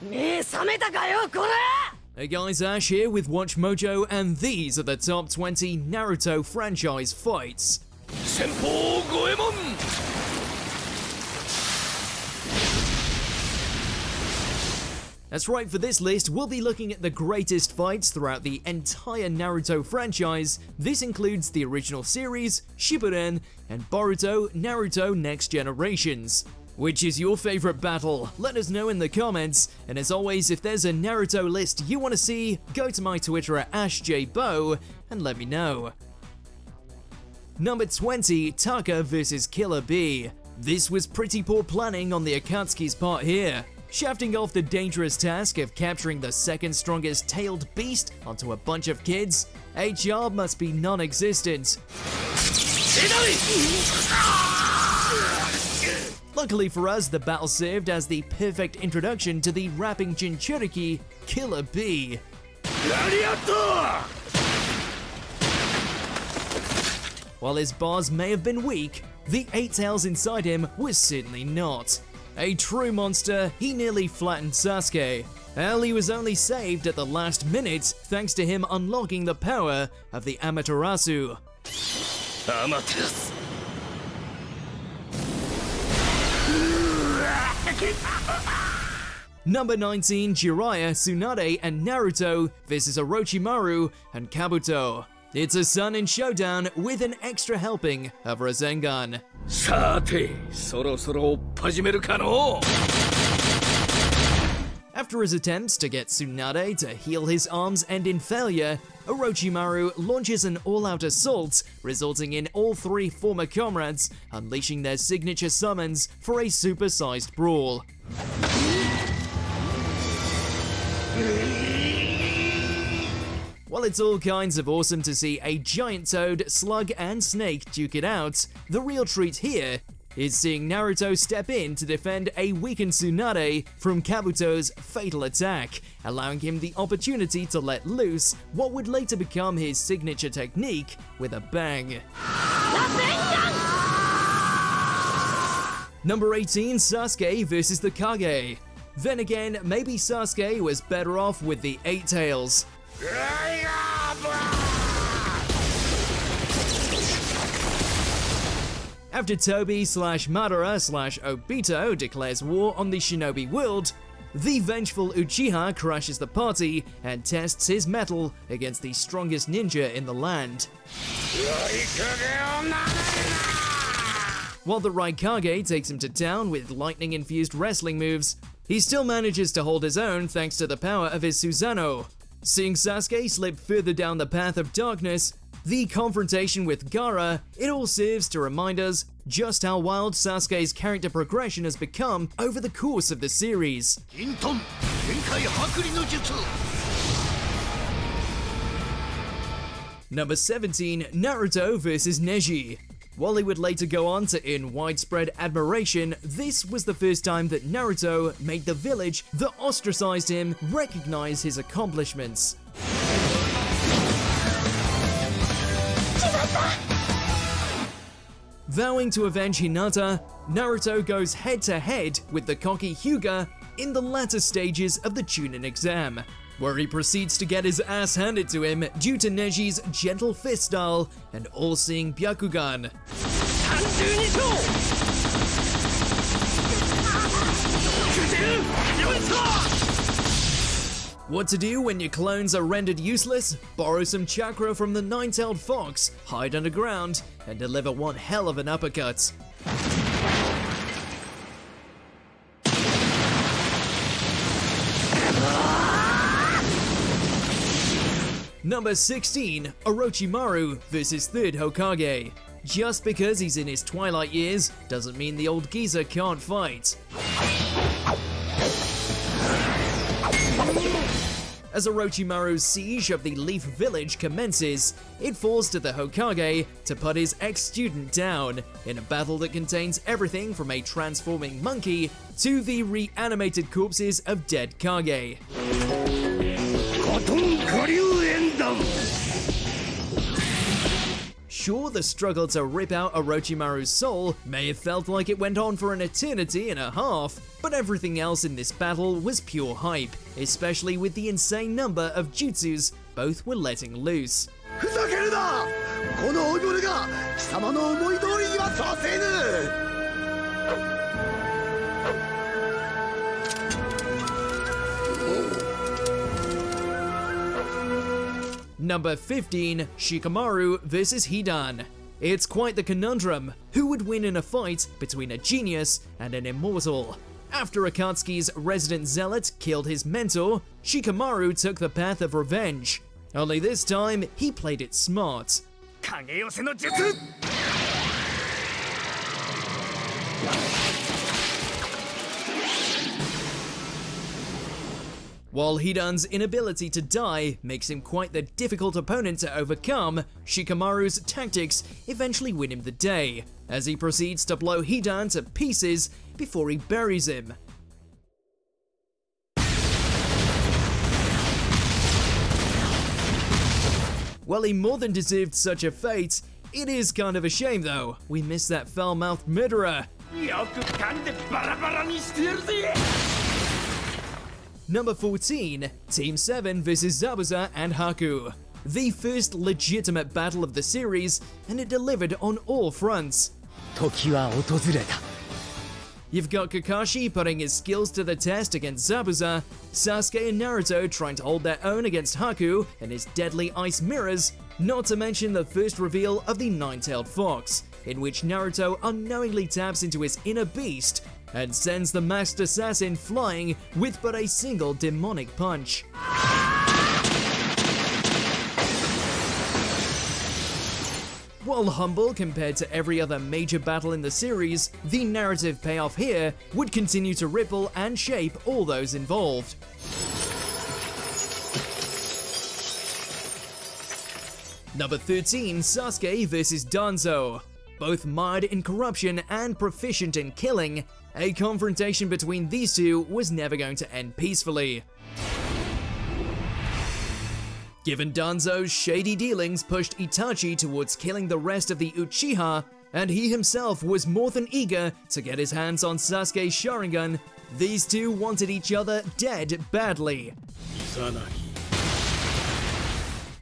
Hey guys, Ash here with Watch Mojo, and these are the top 20 Naruto franchise fights. Senpou Goemon! That's right, for this list, we'll be looking at the greatest fights throughout the entire Naruto franchise. This includes the original series, Shippuden, and Boruto Naruto Next Generations. Which is your favorite battle? Let us know in the comments, and as always, if there's a Naruto list you want to see, go to my Twitter at AshJBo and let me know. Number 20, Taka vs Killer Bee. This was pretty poor planning on the Akatsuki's part here. Shafting off the dangerous task of capturing the second strongest tailed beast onto a bunch of kids, a job must be non-existent. Luckily for us, the battle served as the perfect introduction to the rapping Jinchuriki, Killer Bee. While his bars may have been weak, the 8 tails inside him was certainly not. A true monster, he nearly flattened Sasuke. Hell, he was only saved at the last minute thanks to him unlocking the power of the Amaterasu. Amaterasu. Number 19, Jiraiya, Tsunade, and Naruto vs Orochimaru and Kabuto. It's a Sannin showdown with an extra helping of Rasengan. After his attempts to get Tsunade to heal his arms end in failure, Orochimaru launches an all-out assault, resulting in all 3 former comrades unleashing their signature summons for a super-sized brawl. While it's all kinds of awesome to see a giant toad, slug, and snake duke it out, the real treat here is seeing Naruto step in to defend a weakened Tsunade from Kabuto's fatal attack, allowing him the opportunity to let loose what would later become his signature technique with a bang. Number 18, Sasuke vs the Kage. Then again, maybe Sasuke was better off with the 8 tails. After Tobi/Madara/Obito declares war on the shinobi world, the vengeful Uchiha crashes the party and tests his mettle against the strongest ninja in the land. While the Raikage takes him to town with lightning-infused wrestling moves, he still manages to hold his own thanks to the power of his Susanoo. Seeing Sasuke slip further down the path of darkness, the confrontation with Gaara, it all serves to remind us just how wild Sasuke's character progression has become over the course of the series. Number 17, Naruto vs Neji. While he would later go on to earn widespread admiration, this was the first time that Naruto made the village that ostracized him recognize his accomplishments. Vowing to avenge Hinata, Naruto goes head-to-head with the cocky Hyuga in the latter stages of the Chunin exam, where he proceeds to get his ass handed to him due to Neji's gentle fist style and all-seeing Byakugan. What to do when your clones are rendered useless? Borrow some chakra from the 9-tailed fox, hide underground, and deliver one hell of an uppercut. Number 16, Orochimaru vs 3rd Hokage. Just because he's in his twilight years doesn't mean the old geezer can't fight. As Orochimaru's siege of the Leaf Village commences, it falls to the Hokage to put his ex-student down, in a battle that contains everything from a transforming monkey to the reanimated corpses of dead Kage. Sure, the struggle to rip out Orochimaru's soul may have felt like it went on for an eternity and a half, but everything else in this battle was pure hype, especially with the insane number of jutsus both were letting loose. ふざけるな！この老いぼれが貴様の思い通りにはさせぬ！ Number 15, Shikamaru vs Hidan. It's quite the conundrum. Who would win in a fight between a genius and an immortal? After Akatsuki's resident zealot killed his mentor, Shikamaru took the path of revenge. Only this time, he played it smart. Kageyose no jutsu! While Hidan's inability to die makes him quite the difficult opponent to overcome, Shikamaru's tactics eventually win him the day, as he proceeds to blow Hidan to pieces before he buries him. While he more than deserved such a fate, it is kind of a shame though, we missed that foul-mouthed murderer. Number 14, Team 7 vs Zabuza and Haku. The first legitimate battle of the series, and it delivered on all fronts. 時は訪れた。 You've got Kakashi putting his skills to the test against Zabuza, Sasuke and Naruto trying to hold their own against Haku and his deadly ice mirrors, not to mention the first reveal of the Nine-Tailed Fox, in which Naruto unknowingly taps into his inner beast and sends the masked assassin flying with but a single demonic punch. While humble compared to every other major battle in the series, the narrative payoff here would continue to ripple and shape all those involved. Number 13, Sasuke vs Danzo. Both mired in corruption and proficient in killing, a confrontation between these two was never going to end peacefully. Given Danzo's shady dealings pushed Itachi towards killing the rest of the Uchiha, and he himself was more than eager to get his hands on Sasuke's Sharingan, these two wanted each other dead badly.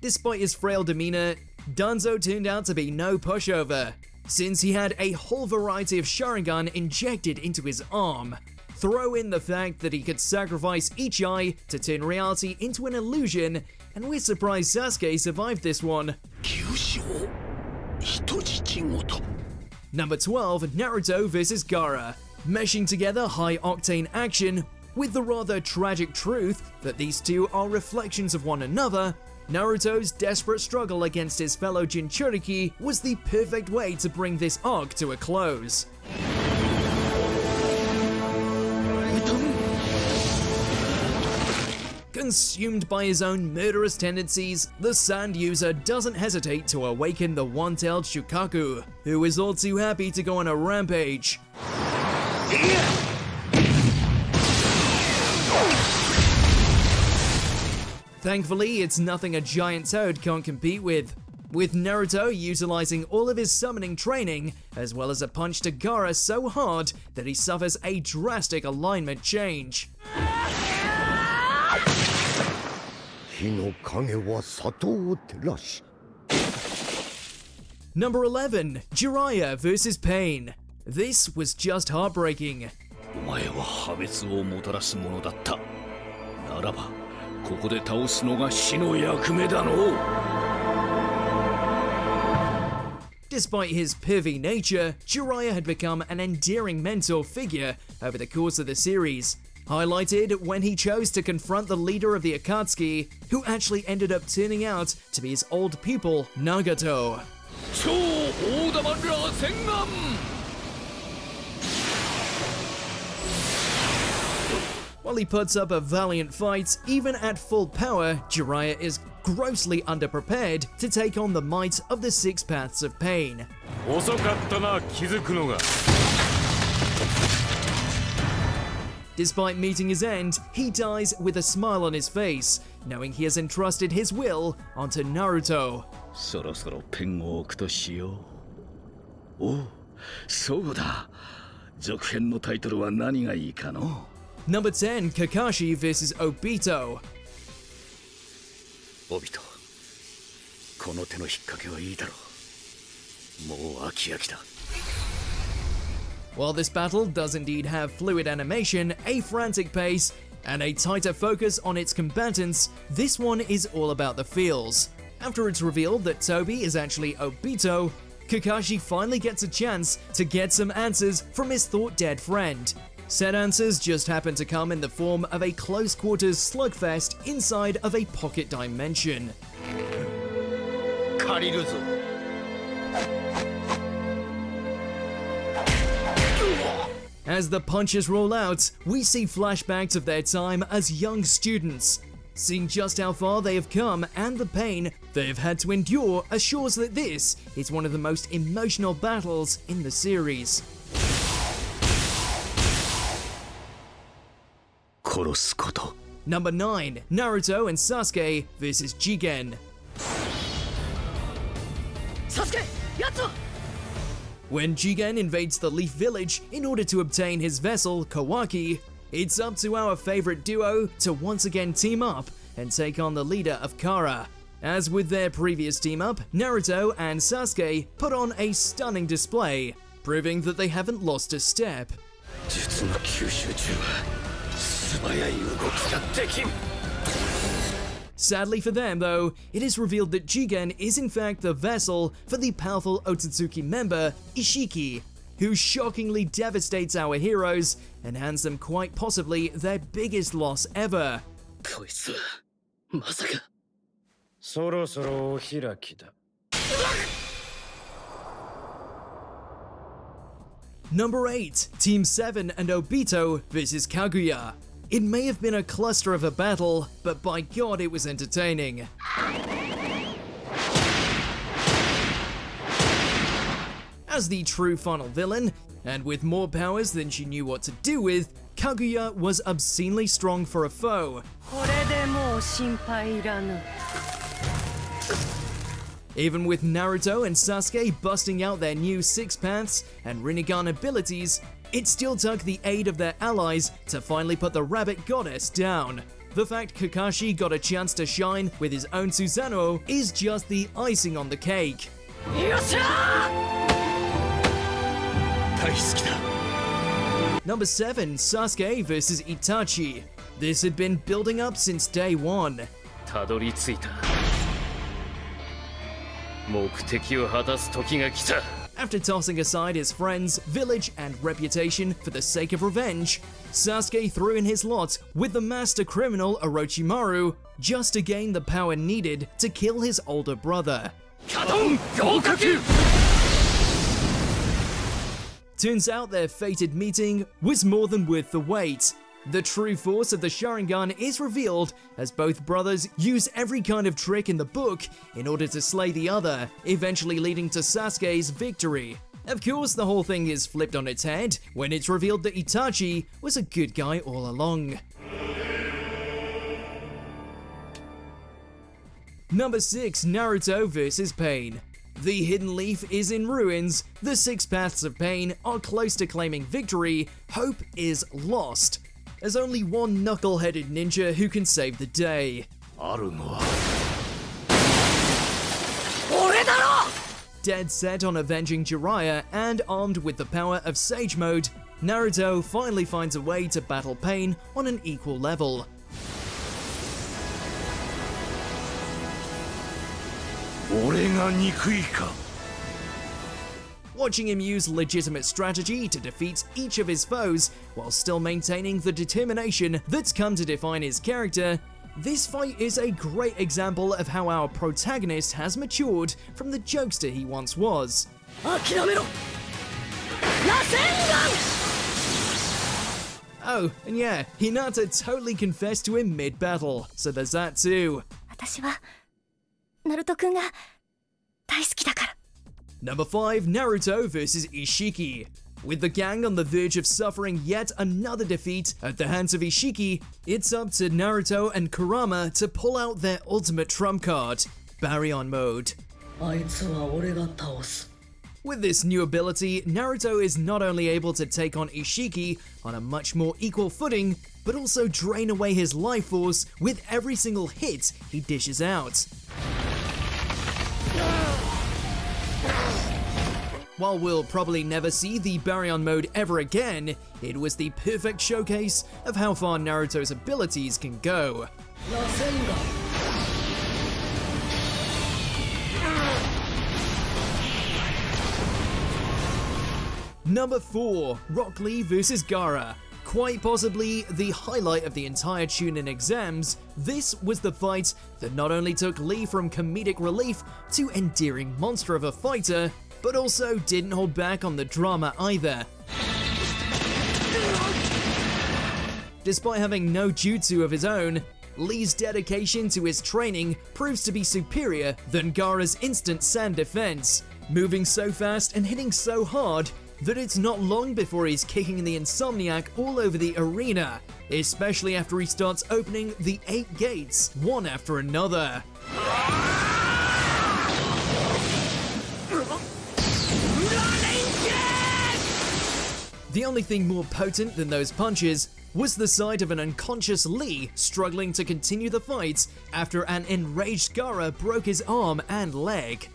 Despite his frail demeanor, Danzo turned out to be no pushover, since he had a whole variety of Sharingan injected into his arm. Throw in the fact that he could sacrifice each eye to turn reality into an illusion, and we're surprised Sasuke survived this one. Number 12, Naruto vs Gaara. Meshing together high-octane action with the rather tragic truth that these two are reflections of one another, Naruto's desperate struggle against his fellow Jinchuriki was the perfect way to bring this arc to a close. Consumed by his own murderous tendencies, the Sand User doesn't hesitate to awaken the one-tailed Shukaku, who is all too happy to go on a rampage. Thankfully, it's nothing a giant toad can't compete with Naruto utilizing all of his summoning training, as well as a punch to Gaara so hard that he suffers a drastic alignment change. Number 11, Jiraiya vs Pain. This was just heartbreaking. Despite his pervy nature, Jiraiya had become an endearing mentor figure over the course of the series, highlighted when he chose to confront the leader of the Akatsuki, who actually ended up turning out to be his old pupil, Nagato. While he puts up a valiant fight, even at full power, Jiraiya is grossly underprepared to take on the might of the Six Paths of Pain. Despite meeting his end, he dies with a smile on his face, knowing he has entrusted his will onto Naruto. そろそろペンを置くとしよう。おう、そうだ。続編のタイトルは何がいいかの？ Number 10, Kakashi vs. Obito. オビト、この手の引っ掛けはいいだろう。もう飽き飽きだ。 While this battle does indeed have fluid animation, a frantic pace, and a tighter focus on its combatants, this one is all about the feels. After it's revealed that Toby is actually Obito, Kakashi finally gets a chance to get some answers from his thought-dead friend. Said answers just happen to come in the form of a close-quarters slugfest inside of a pocket dimension. 借りるぞ。 As the punches roll out, we see flashbacks of their time as young students. Seeing just how far they have come and the pain they have had to endure assures that this is one of the most emotional battles in the series. 殺すこと。 Number 9, Naruto and Sasuke vs. Jigen. サスケ、やつは When Jigen invades the Leaf Village in order to obtain his vessel, Kawaki, it's up to our favorite duo to once again team up and take on the leader of Kara. As with their previous team up, Naruto and Sasuke put on a stunning display, proving that they haven't lost a step. 術の吸収中は素早い動きができん。 Sadly for them, though, it is revealed that Jigen is in fact the vessel for the powerful Otsutsuki member, Ishiki, who shockingly devastates our heroes and hands them quite possibly their biggest loss ever. こいつまさか。そろそろお開きだ。Number 8, Team 7 and Obito vs. Kaguya. It may have been a cluster of a battle, but by God it was entertaining. As the true final villain, and with more powers than she knew what to do with, Kaguya was obscenely strong for a foe. これでもう心配いらぬ。 Even with Naruto and Sasuke busting out their new Six Paths and Rinnegan abilities, it still took the aid of their allies to finally put the rabbit goddess down. The fact Kakashi got a chance to shine with his own Susanoo is just the icing on the cake. よっしゃ 大好きだ。 Number 7, Sasuke vs. Itachi. This had been building up since day one. たどり着いた。目的を果たす時が来た。 After tossing aside his friends, village, and reputation for the sake of revenge, Sasuke threw in his lot with the master criminal Orochimaru just to gain the power needed to kill his older brother. カドン合格 Turns out their fated meeting was more than worth the wait. The true force of the Sharingan is revealed as both brothers use every kind of trick in the book in order to slay the other, eventually leading to Sasuke's victory. Of course, the whole thing is flipped on its head when it's revealed that Itachi was a good guy all along. Number 6, Naruto vs. Pain. The Hidden Leaf is in ruins, the Six Paths of Pain are close to claiming victory, hope is lost. There's only one knuckle-headed ninja who can save the day. あるのは 俺だろ Dead set on avenging Jiraiya and armed with the power of Sage Mode, Naruto finally finds a way to battle Pain on an equal level. 俺が憎いか。 Watching him use legitimate strategy to defeat each of his foes while still maintaining the determination that's come to define his character, this fight is a great example of how our protagonist has matured from the jokester he once was. 諦めろ螺旋丸 Oh, and yeah, Hinata totally confessed to him mid-battle, so there's that too. 私はナルト君が大好きだから。 Number 5, Naruto vs. Ishiki. With the gang on the verge of suffering yet another defeat at the hands of Ishiki, it's up to Naruto and Kurama to pull out their ultimate trump card, Baryon Mode. あいつは俺が倒す With this new ability, Naruto is not only able to take on Ishiki on a much more equal footing, but also drain away his life force with every single hit he dishes out. While we'll probably never see the Baryon Mode ever again, it was the perfect showcase of how far Naruto's abilities can go. 螺旋が Number 4, Rock Lee vs Gaara. Quite possibly the highlight of the entire Chunin exams, this was the fight that not only took Lee from comedic relief to endearing monster of a fighter, but also didn't hold back on the drama either. Despite having no jutsu of his own, Lee's dedication to his training proves to be superior than Gaara's instant sand defense, moving so fast and hitting so hard that it's not long before he's kicking the Insomniac all over the arena, especially after he starts opening the 8 gates, one after another. The only thing more potent than those punches was the sight of an unconscious Lee struggling to continue the fight after an enraged Gaara broke his arm and leg.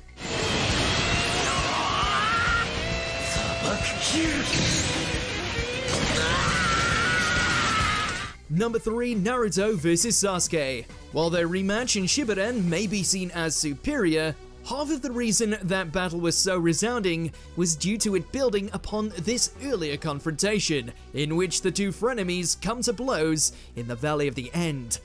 Number 3, Naruto vs Sasuke. While their rematch in Shippuden may be seen as superior, half of the reason that battle was so resounding was due to it building upon this earlier confrontation, in which the two frenemies come to blows in the Valley of the End.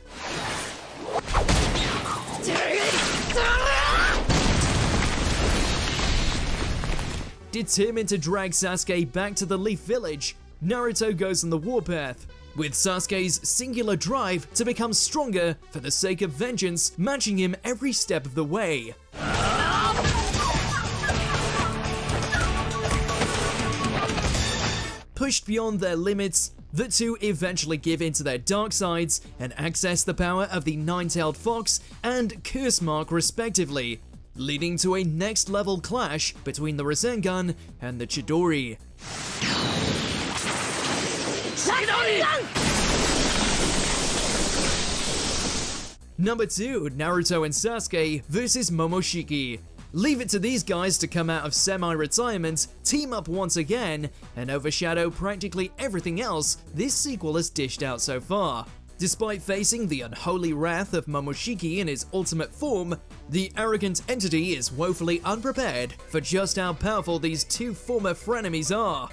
Determined to drag Sasuke back to the Leaf Village, Naruto goes on the warpath, with Sasuke's singular drive to become stronger for the sake of vengeance matching him every step of the way. Pushed beyond their limits, the two eventually give into their dark sides and access the power of the Nine-Tailed Fox and Curse Mark respectively, leading to a next-level clash between the Rasengan and the Chidori. Number 2, Naruto and Sasuke vs Momoshiki. Leave it to these guys to come out of semi-retirement, team up once again, and overshadow practically everything else this sequel has dished out so far. Despite facing the unholy wrath of Momoshiki in his ultimate form, the arrogant entity is woefully unprepared for just how powerful these two former frenemies are.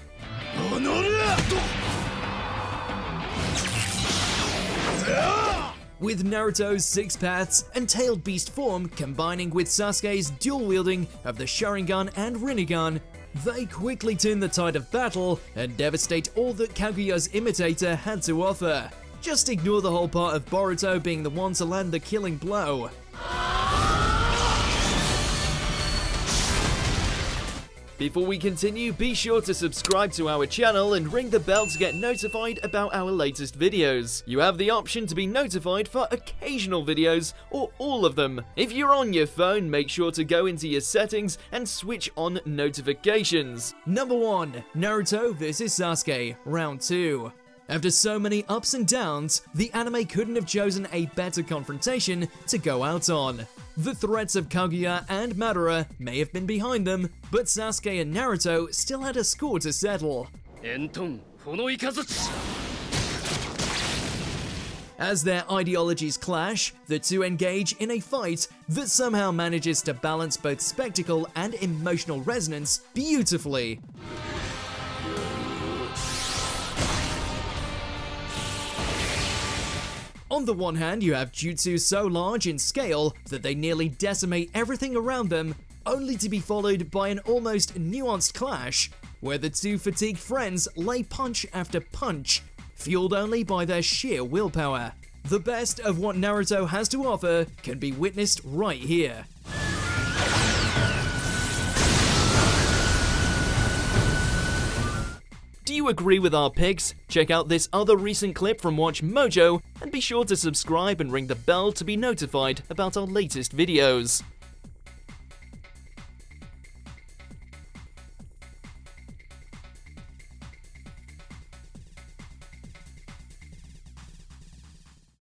With Naruto's 6 paths and tailed beast form combining with Sasuke's dual wielding of the Sharingan and Rinnegan, they quickly turn the tide of battle and devastate all that Kaguya's imitator had to offer. Just ignore the whole part of Boruto being the one to land the killing blow. Before we continue, be sure to subscribe to our channel and ring the bell to get notified about our latest videos. You have the option to be notified for occasional videos or all of them. If you're on your phone, make sure to go into your settings and switch on notifications. Number 1, Naruto vs Sasuke, Round 2. After so many ups and downs, the anime couldn't have chosen a better confrontation to go out on. The threats of Kaguya and Madara may have been behind them, but Sasuke and Naruto still had a score to settle. As their ideologies clash, the two engage in a fight that somehow manages to balance both spectacle and emotional resonance beautifully. On the one hand, you have jutsu so large in scale that they nearly decimate everything around them, only to be followed by an almost nuanced clash, where the two fatigued friends lay punch after punch, fueled only by their sheer willpower. The best of what Naruto has to offer can be witnessed right here. Do you agree with our picks? Check out this other recent clip from Watch Mojo, and be sure to subscribe and ring the bell to be notified about our latest videos.